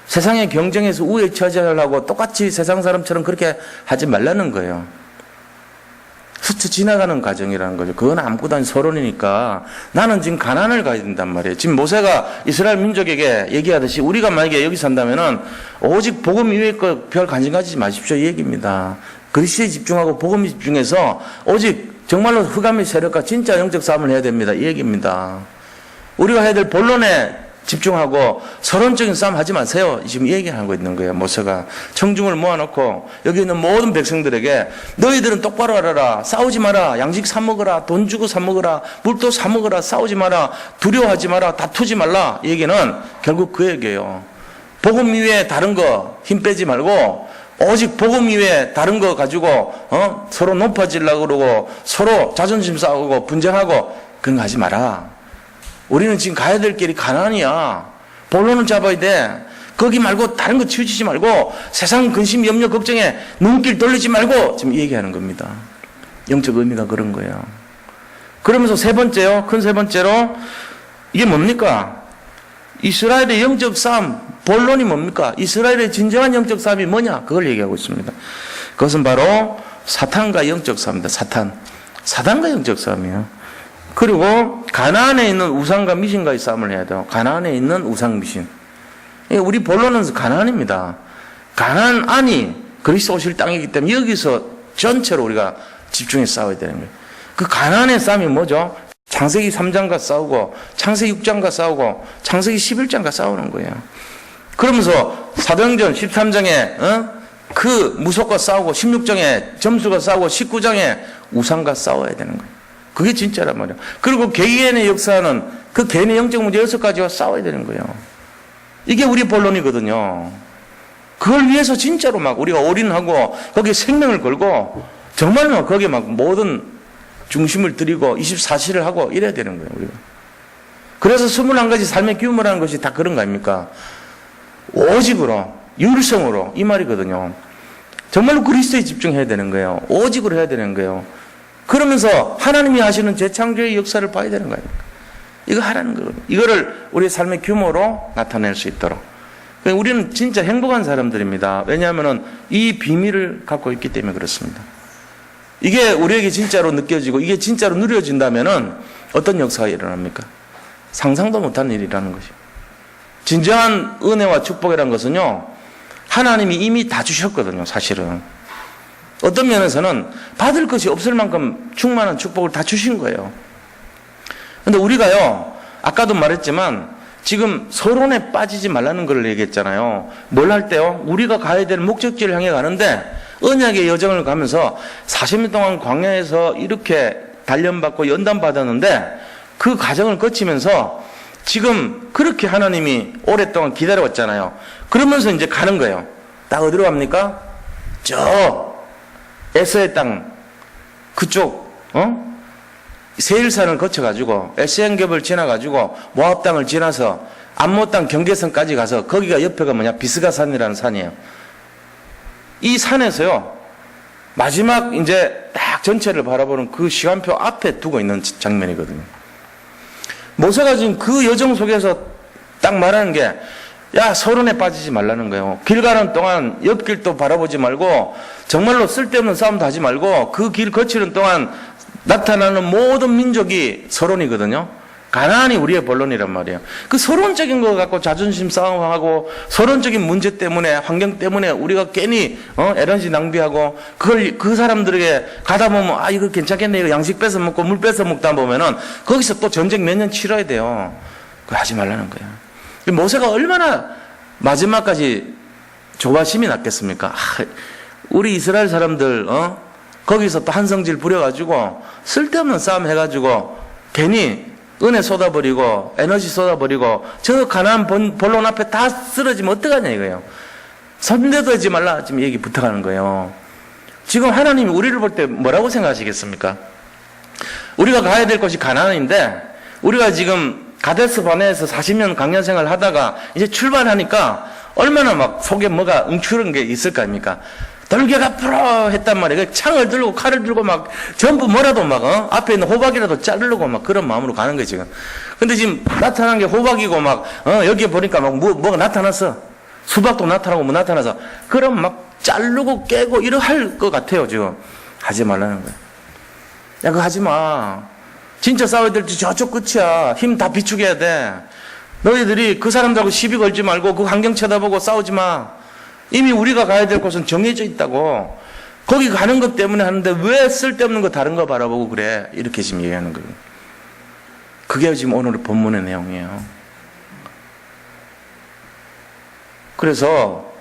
세상의 경쟁에서 우위에 처지하려고 똑같이 세상 사람처럼 그렇게 하지 말라는 거예요. 스쳐 지나가는 과정이라는 거죠. 그건 아무것도 아닌 서론이니까 나는 지금 가난을 가야 된단 말이에요. 지금 모세가 이스라엘 민족에게 얘기하듯이 우리가 만약에 여기 산다면은 오직 복음 이외의 것 별 관심 가지지 마십시오 이 얘기입니다. 그리스도에 집중하고 복음에 집중해서 오직 정말로 흑암의 세력과 진짜 영적 싸움을 해야 됩니다. 이 얘기입니다. 우리가 해야 될 본론에 집중하고 서론적인 싸움 하지 마세요. 지금 이 얘기하고 있는 거예요. 모세가 청중을 모아놓고 여기 있는 모든 백성들에게 너희들은 똑바로 알아라. 싸우지 마라. 양식 사 먹어라. 돈 주고 사 먹어라. 물도 사 먹어라. 싸우지 마라. 두려워하지 마라. 다투지 말라. 이 얘기는 결국 그 얘기예요. 복음 이외에 다른 거 힘 빼지 말고 오직 복음 이외에 다른 거 가지고 서로 높아지려고 그러고 서로 자존심 싸우고 분쟁하고 그런 거 하지 마라. 우리는 지금 가야 될 길이 가난이야. 본론을 잡아야 돼. 거기 말고 다른 거 치우치지 말고 세상 근심, 염려, 걱정에 눈길 돌리지 말고 지금 얘기하는 겁니다. 영적 의미가 그런 거예요. 그러면서 세 번째요. 큰 세 번째로 이게 뭡니까? 이스라엘의 영적 싸움 본론이 뭡니까? 이스라엘의 진정한 영적 싸움이 뭐냐? 그걸 얘기하고 있습니다. 그것은 바로 사탄과 영적 싸움입니다. 사탄과 영적 싸움이에요. 그리고 가나안에 있는 우상과 미신과의 싸움을 해야 돼요. 가나안에 있는 우상 미신. 우리 본론은 가나안입니다. 가나안이 그리스도 오실 땅이기 때문에 여기서 전체로 우리가 집중해서 싸워야 되는 거예요. 그 가나안의 싸움이 뭐죠? 창세기 3장과 싸우고 창세기 6장과 싸우고 창세기 11장과 싸우는 거예요. 그러면서 사도행전 13장에 그 무속과 싸우고 16장에 점수가 싸우고 19장에 우상과 싸워야 되는 거예요. 그게 진짜란 말이에요. 그리고 개인의 역사는 그 개인의 영적 문제 6가지와 싸워야 되는 거예요. 이게 우리 본론이거든요. 그걸 위해서 진짜로 막 우리가 올인하고 거기에 생명을 걸고 정말로 거기에 막 모든 중심을 들이고 24시를 하고 이래야 되는 거예요. 우리가. 그래서 21가지 삶의 규모라는 것이 다 그런 거 아닙니까? 오직으로 율성으로 이 말이거든요. 정말로 그리스도에 집중해야 되는 거예요. 오직으로 해야 되는 거예요. 그러면서 하나님이 하시는 재창조의 역사를 봐야 되는 거예요. 이거 하라는 거거든요. 이거를 우리의 삶의 규모로 나타낼 수 있도록. 우리는 진짜 행복한 사람들입니다. 왜냐하면 이 비밀을 갖고 있기 때문에 그렇습니다. 이게 우리에게 진짜로 느껴지고 이게 진짜로 누려진다면 어떤 역사가 일어납니까? 상상도 못한 일이라는 것이죠. 진정한 은혜와 축복이라는 것은요, 하나님이 이미 다 주셨거든요, 사실은. 어떤 면에서는 받을 것이 없을 만큼 충만한 축복을 다 주신 거예요. 근데 우리가요, 아까도 말했지만 지금 서론에 빠지지 말라는 걸 얘기했잖아요. 뭘 할 때요? 우리가 가야 될 목적지를 향해 가는데 언약의 여정을 가면서 40년 동안 광야에서 이렇게 단련받고 연단받았는데 그 과정을 거치면서 지금 그렇게 하나님이 오랫동안 기다려왔잖아요. 그러면서 이제 가는 거예요. 딱 어디로 갑니까? 저 에서의 땅 그쪽 세일산을 거쳐가지고 에스엔겹을 지나가지고 모압 땅을 지나서 암모 땅 경계선까지 가서 거기가 옆에가 뭐냐? 비스가산이라는 산이에요. 이 산에서요 마지막 이제 딱 전체를 바라보는 그 시간표 앞에 두고 있는 장면이거든요. 모세가 지금 그 여정 속에서 딱 말하는 게 야, 서론에 빠지지 말라는 거예요. 길 가는 동안 옆길도 바라보지 말고 정말로 쓸데없는 싸움도 하지 말고 그 길 거치는 동안 나타나는 모든 민족이 서론이거든요. 가나안이 우리의 본론이란 말이에요. 그 서론적인 거 갖고 자존심 싸움하고 서론적인 문제 때문에 환경 때문에 우리가 괜히 에너지 낭비하고 그걸 그 사람들에게 가다 보면 아 이거 괜찮겠네 이거 양식 뺏어 먹고 물 뺏어 먹다 보면은 거기서 또 전쟁 몇 년 치러야 돼요. 그거 하지 말라는 거예요. 모세가 얼마나 마지막까지 조바심이 났겠습니까? 아, 우리 이스라엘 사람들 거기서 또 한성질 부려가지고 쓸데없는 싸움 해가지고 괜히 은혜 쏟아버리고 에너지 쏟아버리고 저 가나안 본론 앞에 다 쓰러지면 어떡하냐 이거예요. 손대지 말라 지금 얘기 부탁하는 거예요. 지금 하나님이 우리를 볼 때 뭐라고 생각하시겠습니까? 우리가 가야 될 곳이 가나안인데 우리가 지금 가데스 바네에서 40년 강연 생활 하다가 이제 출발하니까 얼마나 막 속에 뭐가 응추른 게 있을 거 아닙니까? 돌격 앞으로 했단 말이에요. 창을 들고 칼을 들고 막 전부 뭐라도 막 앞에 있는 호박이라도 자르려고 막 그런 마음으로 가는 거예요 지금. 근데 지금 나타난 게 호박이고 막 여기에 보니까 막 뭐가 나타났어. 수박도 나타나고 뭐 나타나서 그럼 막 자르고 깨고 이러 할 것 같아요 지금. 하지 말라는 거예요. 야 그거 하지 마. 진짜 싸워야 될 때 저쪽 끝이야. 힘 다 비축해야 돼. 너희들이 그 사람들하고 시비 걸지 말고 그 환경 쳐다보고 싸우지 마. 이미 우리가 가야 될 곳은 정해져 있다고. 거기 가는 것 때문에 하는데 왜 쓸데없는 거 다른 거 바라보고 그래. 이렇게 지금 얘기하는 거예요. 그게 지금 오늘 본문의 내용이에요. 그래서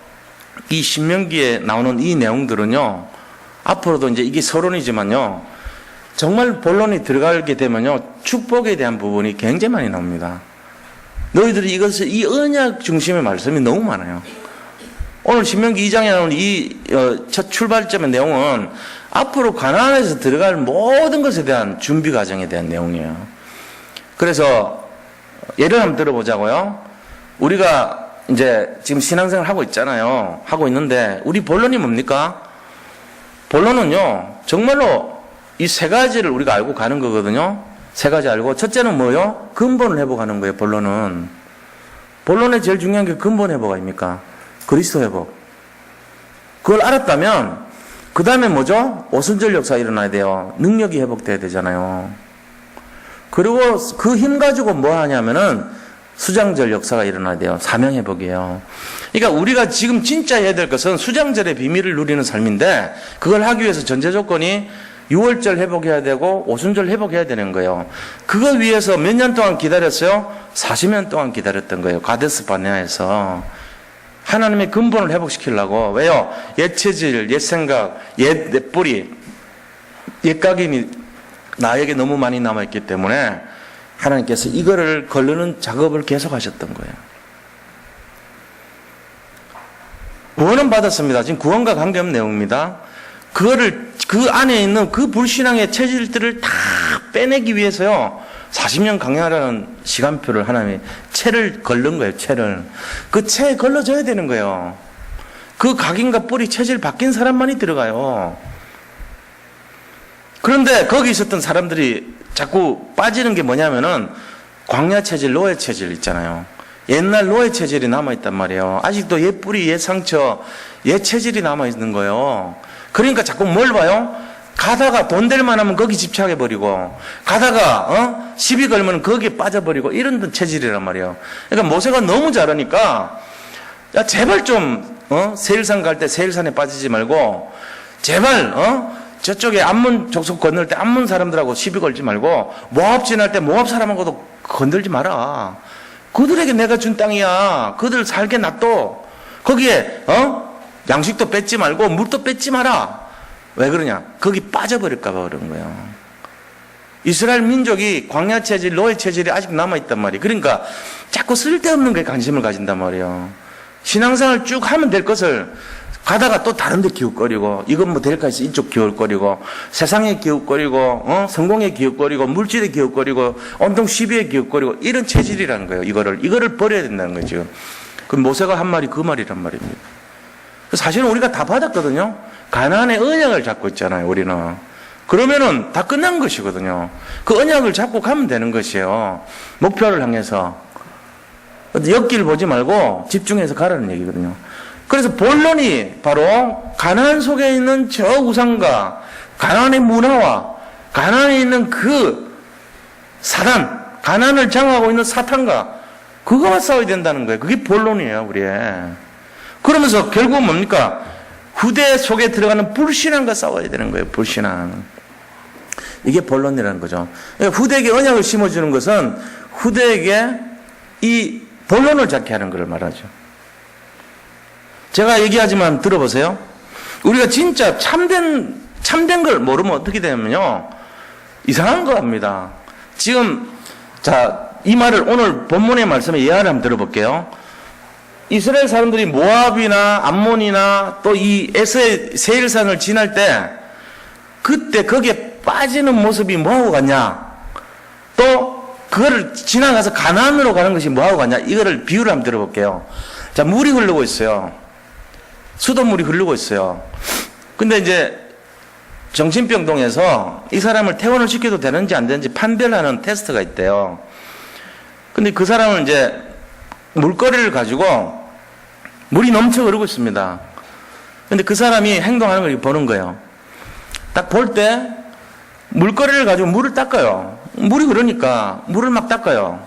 이 신명기에 나오는 이 내용들은요. 앞으로도 이제 이게 서론이지만요. 정말 본론이 들어가게 되면요. 축복에 대한 부분이 굉장히 많이 나옵니다. 너희들이 이 언약 중심의 말씀이 너무 많아요. 오늘 신명기 2장에 나오는 이 첫 출발점의 내용은 앞으로 가나안에서 들어갈 모든 것에 대한 준비 과정에 대한 내용이에요. 그래서 예를 한번 들어보자고요. 우리가 이제 지금 신앙생활 하고 있잖아요. 하고 있는데 우리 본론이 뭡니까? 본론은요. 정말로 이 세 가지를 우리가 알고 가는 거거든요. 세 가지 알고 첫째는 뭐요? 근본을 회복하는 거예요. 본론은. 본론의 제일 중요한 게 근본 회복 아닙니까? 그리스도 회복. 그걸 알았다면 그 다음에 뭐죠? 오순절 역사 일어나야 돼요. 능력이 회복돼야 되잖아요. 그리고 그 힘 가지고 뭐 하냐면은 수장절 역사가 일어나야 돼요. 사명 회복이에요. 그러니까 우리가 지금 진짜 해야 될 것은 수장절의 비밀을 누리는 삶인데 그걸 하기 위해서 전제 조건이 6월절 회복해야 되고 오순절 회복해야 되는 거예요. 그거 위해서 몇 년 동안 기다렸어요? 40년 동안 기다렸던 거예요. 가데스 바네아에서. 하나님의 근본을 회복시키려고. 왜요? 옛 체질, 옛 생각, 옛 뿌리, 옛 각인이 나에게 너무 많이 남아있기 때문에 하나님께서 이거를 거르는 작업을 계속 하셨던 거예요. 구원은 받았습니다. 지금 구원과 관계없는 내용입니다. 그거를 그 안에 있는 그 불신앙의 체질들을 다 빼내기 위해서요. 40년 강야라는 시간표를 하나님이 채를 걸른 거예요. 채를. 그 채에 걸러져야 되는 거예요. 그 각인과 뿌리 체질 바뀐 사람만이 들어가요. 그런데 거기 있었던 사람들이 자꾸 빠지는 게 뭐냐면은 광야 체질, 노예 체질 있잖아요. 옛날 노예 체질이 남아있단 말이에요. 아직도 옛 뿌리, 옛 상처, 옛 체질이 남아있는 거예요. 그러니까 자꾸 뭘 봐요? 가다가 돈 될 만하면 거기 집착해버리고 가다가 시비 걸면 거기에 빠져버리고 이런 체질이란 말이에요. 그러니까 모세가 너무 잘하니까 야 제발 좀 세일산 갈 때 세일산에 빠지지 말고 제발 저쪽에 암몬 족속 건널 때 암몬 사람들하고 시비 걸지 말고 모압 지날 때 모압 사람하고도 건들지 마라. 그들에게 내가 준 땅이야. 그들 살게 놔둬. 거기에 양식도 뺏지 말고 물도 뺏지 마라. 왜 그러냐? 거기 빠져버릴까 봐 그런 거예요. 이스라엘 민족이 광야 체질, 노예 체질이 아직 남아있단 말이에요. 그러니까 자꾸 쓸데없는 거에 관심을 가진단 말이에요. 신앙생활 쭉 하면 될 것을 가다가 또 다른 데 기웃거리고 이건 뭐 될까 해서 이쪽 기웃거리고 세상에 기웃거리고 성공에 기웃거리고 물질에 기웃거리고 온통 시비에 기웃거리고 이런 체질이라는 거예요. 이거를 버려야 된다는 거죠. 그 모세가 한 말이 그 말이란 말입니다. 사실은 우리가 다 받았거든요. 가나안의 언약을 잡고 있잖아요, 우리는. 그러면은 다 끝난 것이거든요. 그 언약을 잡고 가면 되는 것이에요. 목표를 향해서. 옆길 보지 말고 집중해서 가라는 얘기거든요. 그래서 본론이 바로 가나안 속에 있는 저 우상과 가나안의 문화와 가나안에 있는 그 사단, 가나안을 장악하고 있는 사탄과 그거와 싸워야 된다는 거예요. 그게 본론이에요, 우리의. 그러면서 결국은 뭡니까? 후대 속에 들어가는 불신앙과 싸워야 되는 거예요. 불신앙. 이게 본론이라는 거죠. 후대에게 언약을 심어주는 것은 후대에게 이 본론을 잡게 하는 것을 말하죠. 제가 얘기하지만 들어보세요. 우리가 진짜 참된 걸 모르면 어떻게 되냐면요. 이상한 거 합니다. 지금 이 말을 오늘 본문의 말씀에 예화를 한번 들어볼게요. 이스라엘 사람들이 모압이나 암몬이나 또 이 에스의 세일산을 지날 때 그때 거기에 빠지는 모습이 뭐하고 같냐? 또 그거를 지나가서 가나안으로 가는 것이 뭐하고 같냐? 이거를 비유를 한번 들어볼게요. 자, 물이 흐르고 있어요. 수돗물이 흐르고 있어요. 근데 이제 정신병동에서 이 사람을 퇴원을 시켜도 되는지 안 되는지 판별하는 테스트가 있대요. 근데 그 사람은 이제 물거리를 가지고 물이 넘쳐 흐르고 있습니다. 근데 그 사람이 행동하는 걸 보는 거예요. 딱 볼 때 물거리를 가지고 물을 닦아요. 물이 흐르니까 물을 막 닦아요.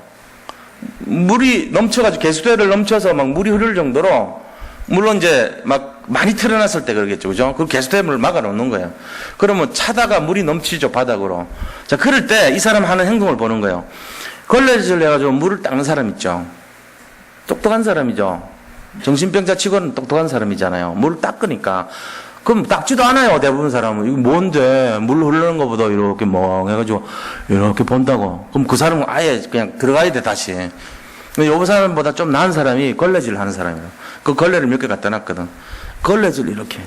물이 넘쳐가지고 개수대를 넘쳐서 막 물이 흐를 정도로, 물론 이제 막 많이 틀어놨을 때 그러겠죠. 그죠? 그 개수대물을 막아 놓는 거예요. 그러면 차다가 물이 넘치죠, 바닥으로. 자, 그럴 때 이 사람 하는 행동을 보는 거예요. 걸레질 해가지고 물을 닦는 사람 있죠. 똑똑한 사람이죠. 정신병자 치고는 똑똑한 사람이잖아요. 물을 닦으니까. 그럼 닦지도 않아요, 대부분 사람은. 이거 뭔데, 물 흐르는 것보다 이렇게 멍해가지고, 이렇게 본다고. 그럼 그 사람은 아예 그냥 들어가야 돼, 다시. 근데 요 사람보다 좀 나은 사람이 걸레질 하는 사람이에요. 그 걸레를 몇 개 갖다 놨거든. 걸레질 이렇게.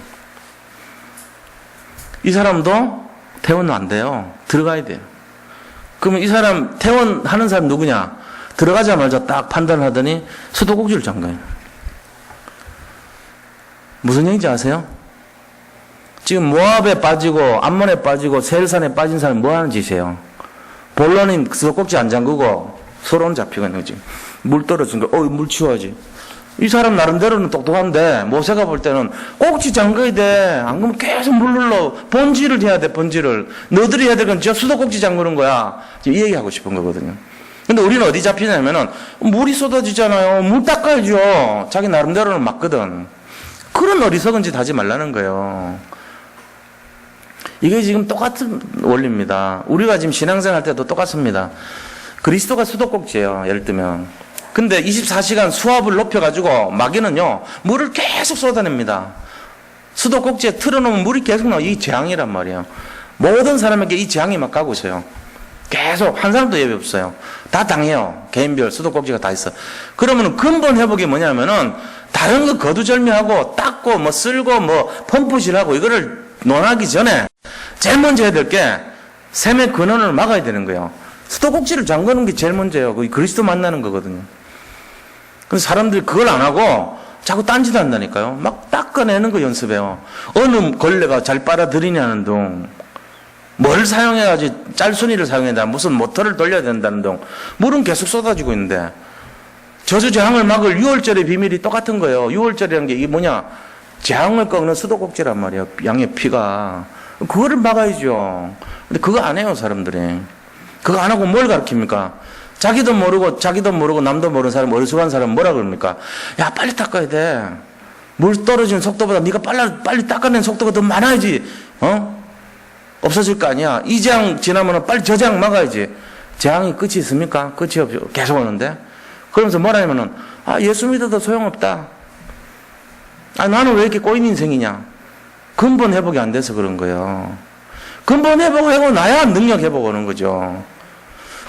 이 사람도 퇴원 안 돼요. 들어가야 돼요. 그러면 이 사람, 퇴원하는 사람 누구냐? 들어가자마자 딱 판단하더니 수도꼭지를 잠가요. 무슨 얘기인지 아세요? 지금 모압에 빠지고 암몬에 빠지고 세일산에 빠진 사람이 뭐 하는 짓이에요? 본론인 수도꼭지 안 잠그고 서론 잡히고 있는 거지. 물 떨어진 거, 물 치워야지. 이 사람 나름대로는 똑똑한데 모세가 볼 때는 꼭지 잠가야 돼. 안 그러면 계속 물 흘러. 번지를 해야 돼, 번지를. 너들이 해야 될 건 저 수도꼭지 잠그는 거야. 이 얘기하고 싶은 거거든요. 근데 우리는 어디 잡히냐면은 물이 쏟아지잖아요. 물 닦아야죠. 자기 나름대로는 맞거든. 그런 어리석은 짓 하지 말라는 거예요. 이게 지금 똑같은 원리입니다. 우리가 지금 신앙생활 할 때도 똑같습니다. 그리스도가 수도꼭지예요, 예를 들면. 근데 24시간 수압을 높여가지고 마귀는요, 물을 계속 쏟아냅니다. 수도꼭지에 틀어놓으면 물이 계속 나와요. 이 재앙이란 말이에요. 모든 사람에게 이 재앙이 막 가고 있어요. 계속 한 사람도 예외 없어요. 다 당해요. 개인별 수도꼭지가 다 있어. 그러면 근본 회복이 뭐냐면은 다른 거 거두절미하고 닦고 뭐 쓸고 뭐 펌프질하고 이거를 논하기 전에 제일 먼저 해야 될 게 샘의 근원을 막아야 되는 거예요. 수도꼭지를 잠그는 게 제일 먼저예요. 그게 그리스도 만나는 거거든요. 근데 사람들이 그걸 안 하고 자꾸 딴짓 한다니까요. 막 닦아내는 거 연습해요. 어느 걸레가 잘 빨아들이냐는 둥, 뭘 사용해가지고 짤순이를 사용해야 무슨 모터를 돌려야 된다는 둥, 물은 계속 쏟아지고 있는데 저주재앙을 막을 6월절의 비밀이 똑같은 거예요. 6월절이라는 게 이게 뭐냐? 재앙을 꺾는 수도꼭지란 말이에요. 양의 피가. 그거를 막아야죠. 근데 그거 안 해요, 사람들이. 그거 안 하고 뭘 가르칩니까? 자기도 모르고 남도 모르는 사람, 어리숙한 사람 뭐라 그럽니까? 야, 빨리 닦아야 돼. 물 떨어지는 속도보다 네가 빨리 닦아내는 속도가 더 많아야지. 없어질 거 아니야. 이 재앙 지나면 빨리 저 재앙 막아야지. 재앙이 끝이 있습니까? 끝이 없죠. 계속 오는데. 그러면서 뭐라냐면은, 예수 믿어도 소용없다. 나는 왜 이렇게 꼬인 인생이냐? 근본 회복이 안 돼서 그런 거예요. 근본 회복하고 나야 능력 회복 오는 거죠.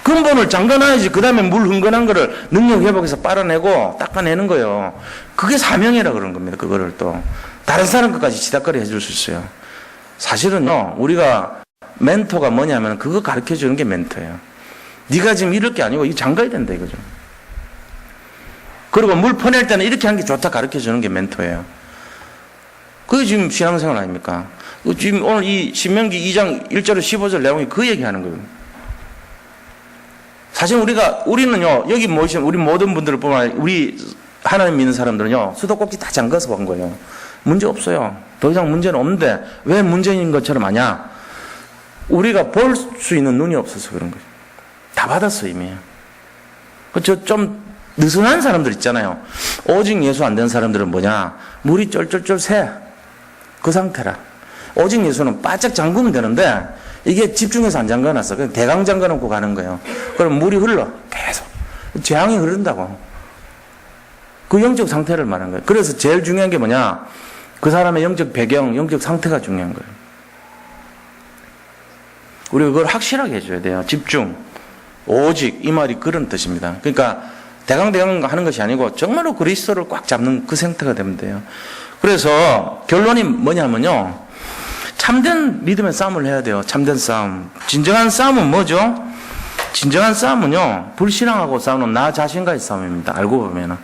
근본을 잠가놔야지. 그 다음에 물 흥건한 거를 능력 회복해서 빨아내고 닦아내는 거예요. 그게 사명이라 그런 겁니다. 그거를 또 다른 사람 것까지 지닥거리 해줄 수 있어요. 사실은요, 우리가 멘토가 뭐냐면 그거 가르쳐 주는 게 멘토예요. 네가 지금 이럴 게 아니고 이거 잠가야 된다 이거죠. 그리고 물 퍼낼 때는 이렇게 하는 게 좋다 가르쳐 주는 게 멘토예요. 그게 지금 신앙생활 아닙니까? 지금 오늘 이 신명기 2장 1절에 15절 내용이 그 얘기하는 거예요. 사실 우리는요, 여기 모이신 우리 모든 분들을 보면 우리 하나님 믿는 사람들은요, 수도꼭지 다 잠가서 온 거예요. 문제 없어요. 더 이상 문제는 없는데 왜 문제인 것처럼 하냐? 우리가 볼 수 있는 눈이 없어서 그런 거예요. 다 받았어 이미. 좀 느슨한 사람들 있잖아요. 오직 예수 안 된 사람들은 뭐냐? 물이 쫄쫄쫄 새. 그 상태라. 오직 예수는 바짝 잠그면 되는데 이게 집중해서 안 잠가놨어. 그냥 대강 잠가놓고 가는 거예요. 그럼 물이 흘러. 계속. 재앙이 흐른다고. 그 영적 상태를 말하는 거예요. 그래서 제일 중요한 게 뭐냐? 그 사람의 영적 배경, 영적 상태가 중요한 거예요. 우리가 그걸 확실하게 해줘야 돼요. 집중. 오직 이 말이 그런 뜻입니다. 그러니까 대강대강 하는 것이 아니고 정말로 그리스도를 꽉 잡는 그 상태가 되면 돼요. 그래서 결론이 뭐냐면요. 참된 믿음의 싸움을 해야 돼요. 참된 싸움. 진정한 싸움은 뭐죠? 진정한 싸움은요. 불신앙하고 싸우는 나 자신과의 싸움입니다. 알고 보면은.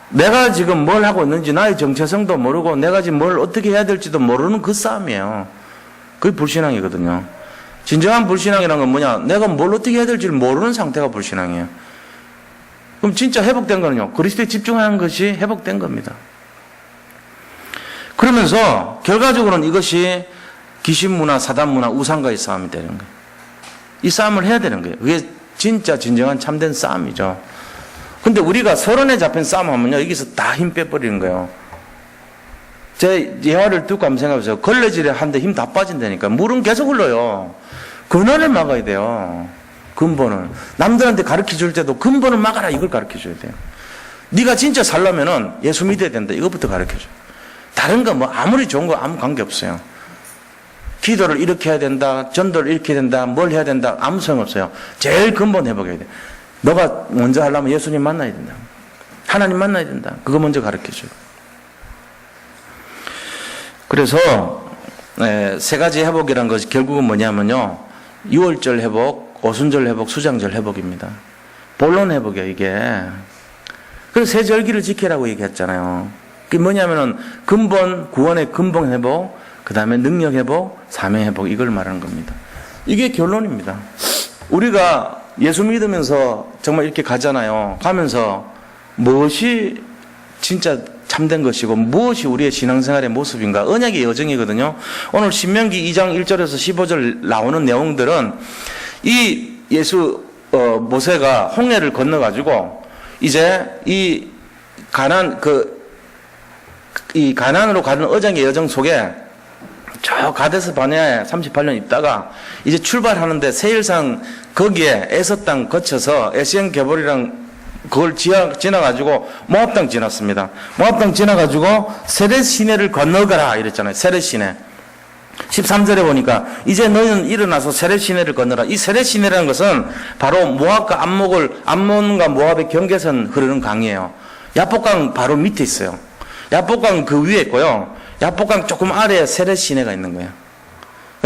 내가 지금 뭘 하고 있는지 나의 정체성도 모르고 내가 지금 뭘 어떻게 해야 될지도 모르는 그 싸움이에요. 그게 불신앙이거든요. 진정한 불신앙이라는 건 뭐냐? 내가 뭘 어떻게 해야 될지를 모르는 상태가 불신앙이에요. 그럼 진짜 회복된 거는요. 그리스도에 집중하는 것이 회복된 겁니다. 그러면서 결과적으로는 이것이 귀신문화, 사단문화, 우상과의 싸움이 되는 거예요. 이 싸움을 해야 되는 거예요. 그게 진짜 진정한 참된 싸움이죠. 근데 우리가 서론에 잡힌 싸움하면요. 여기서 다 힘 빼버리는 거예요. 제 예화를 듣고 한번 생각해보세요. 걸레질에 한 대 힘 다 빠진다니까. 물은 계속 흘러요. 근원을 막아야 돼요. 근본을. 남들한테 가르쳐 줄 때도 근본을 막아라 이걸 가르쳐 줘야 돼요. 네가 진짜 살려면은 예수 믿어야 된다. 이것부터 가르쳐 줘. 다른 거 뭐 아무리 좋은 거 아무 관계 없어요. 기도를 이렇게 해야 된다. 전도를 이렇게 해야 된다. 뭘 해야 된다. 아무 소용 없어요. 제일 근본 회복해야 돼. 너가 먼저 하려면 예수님 만나야 된다. 하나님 만나야 된다. 그거 먼저 가르쳐 줘요. 그래서 세 가지 회복이라는 것이 결국은 뭐냐면요. 6월절 회복, 오순절 회복, 수장절 회복입니다. 본론 회복이에요, 이게. 그래서 세 절기를 지키라고 얘기했잖아요. 그게 뭐냐면은 근본, 구원의 근본 회복, 그 다음에 능력 회복, 사명 회복, 이걸 말하는 겁니다. 이게 결론입니다. 우리가 예수 믿으면서 정말 이렇게 가잖아요. 가면서 무엇이 진짜 참된 것이고 무엇이 우리의 신앙생활의 모습인가. 언약의 여정이거든요. 오늘 신명기 2장 1절에서 15절 나오는 내용들은 이 모세가 홍해를 건너가지고 이제 이 가나안으로 가는 언약의 여정 속에 저 가데스 바네아에 38년 있다가 이제 출발하는데 세일상 거기에 에서 땅 거쳐서 에시엔 게볼이랑 그걸 지나가지고 모압 땅 지났습니다. 모압 땅 지나가지고 세렛 시내를 건너가라 이랬잖아요. 세렛 시내. 13절에 보니까 이제 너희는 일어나서 세렛 시내를 건너라. 이 세렛 시내라는 것은 바로 모압과 암몬과 모압의 경계선 흐르는 강이에요. 야복강 바로 밑에 있어요. 야복강 그 위에 있고요. 야복강 조금 아래에 세렛 시내가 있는 거예요.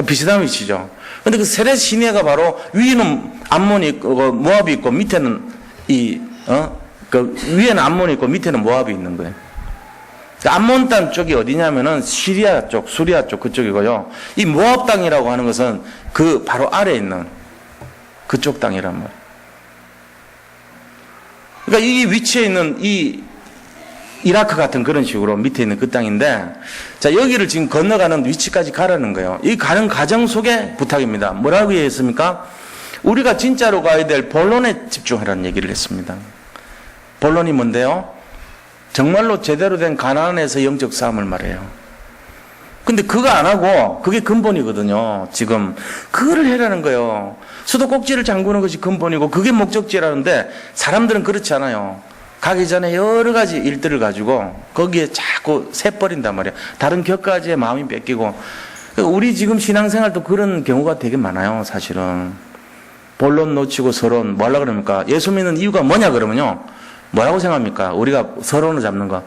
비슷한 위치죠. 근데 그 세렛 시내가 바로 위에는 암몬이 있고 모압이 있고 밑에는 그 위에는 암몬이 있고 밑에는 모압이 있는 거예요. 암몬 땅 쪽이 어디냐면은 시리아 쪽, 수리아 쪽 그쪽이고요. 이 모압 땅이라고 하는 것은 그 바로 아래에 있는 그쪽 땅이란 말이에요. 그러니까 이 위치에 있는 이 이라크 같은 그런 식으로 밑에 있는 그 땅인데, 자, 여기를 지금 건너가는 위치까지 가라는 거예요. 이 가는 과정 속에 부탁입니다. 뭐라고 얘기했습니까? 우리가 진짜로 가야 될 본론에 집중하라는 얘기를 했습니다. 본론이 뭔데요? 정말로 제대로 된 가나안에서 영적 싸움을 말해요. 근데 그거 안 하고, 그게 근본이거든요, 지금. 그거를 해라는 거예요. 수도꼭지를 잠그는 것이 근본이고, 그게 목적지라는데, 사람들은 그렇지 않아요. 가기 전에 여러 가지 일들을 가지고 거기에 자꾸 새버린단 말이야. 다른 격가지에 마음이 뺏기고. 우리 지금 신앙생활도 그런 경우가 되게 많아요, 사실은. 본론 놓치고 서론, 뭐 하려고 그럽니까? 예수 믿는 이유가 뭐냐 그러면요. 뭐라고 생각합니까? 우리가 서론을 잡는 거.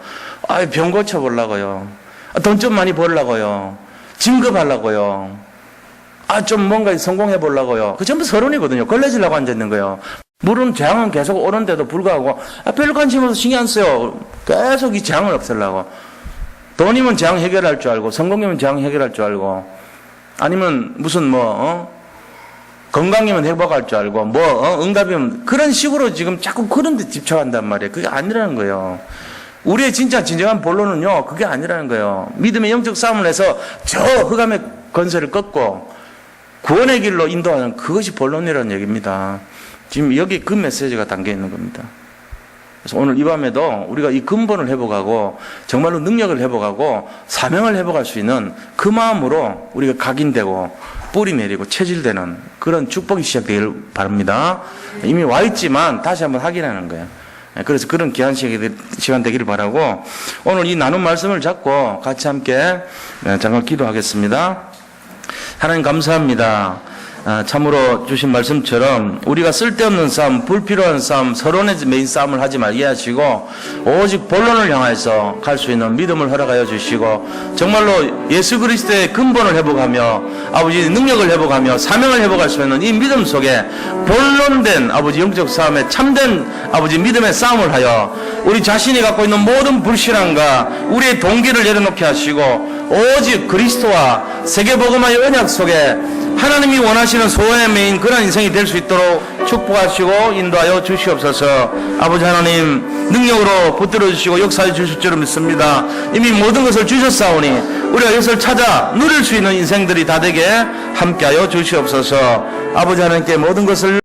병 고쳐보려고요. 돈 좀 많이 벌려고요. 진급하려고요. 좀 뭔가 성공해보려고요. 그 전부 서론이거든요. 걸레질라고 앉아있는 거예요. 물은 재앙은 계속 오는데도 불구하고 별 관심 없어 신경 안 써요. 계속 이 재앙을 없애려고. 돈이면 재앙 해결할 줄 알고, 성공이면 재앙 해결할 줄 알고, 아니면 무슨 건강이면 회복할 줄 알고, 응답이면 그런 식으로 지금 자꾸 그런 데 집착한단 말이에요. 그게 아니라는 거예요. 우리의 진정한 본론은요, 그게 아니라는 거예요. 믿음의 영적 싸움을 해서 저 흑암의 건설을 꺾고 구원의 길로 인도하는 그것이 본론이라는 얘기입니다. 지금 여기 그 메시지가 담겨 있는 겁니다. 그래서 오늘 이 밤에도 우리가 이 근본을 회복하고 정말로 능력을 회복하고 사명을 회복할 수 있는 그 마음으로 우리가 각인되고 뿌리 내리고 체질되는 그런 축복이 시작되길 바랍니다. 이미 와 있지만 다시 한번 확인하는 거예요. 그래서 그런 귀한 시간 되기를 바라고 오늘 이 나눈 말씀을 잡고 같이 함께 잠깐 기도하겠습니다. 하나님 감사합니다. 참으로 주신 말씀처럼 우리가 쓸데없는 싸움, 불필요한 싸움, 서론에 매인 싸움을 하지 말게 하시고 오직 본론을 향해서 갈 수 있는 믿음을 허락하여 주시고 정말로 예수 그리스도의 근본을 회복하며 아버지 능력을 회복하며 사명을 회복할 수 있는 이 믿음 속에 본론된 아버지 영적 싸움에 참된 아버지 믿음의 싸움을 하여 우리 자신이 갖고 있는 모든 불신앙과 우리의 동기를 내려놓게 하시고 오직 그리스도와 세계복음화의 언약 속에 하나님이 원하시는 소원의 메인 그런 인생이 될 수 있도록 축복하시고 인도하여 주시옵소서. 아버지 하나님 능력으로 붙들어 주시고 역사해 주실 줄 믿습니다. 이미 모든 것을 주셨사오니 우리가 이것을 찾아 누릴 수 있는 인생들이 다 되게 함께하여 주시옵소서. 아버지 하나님께 모든 것을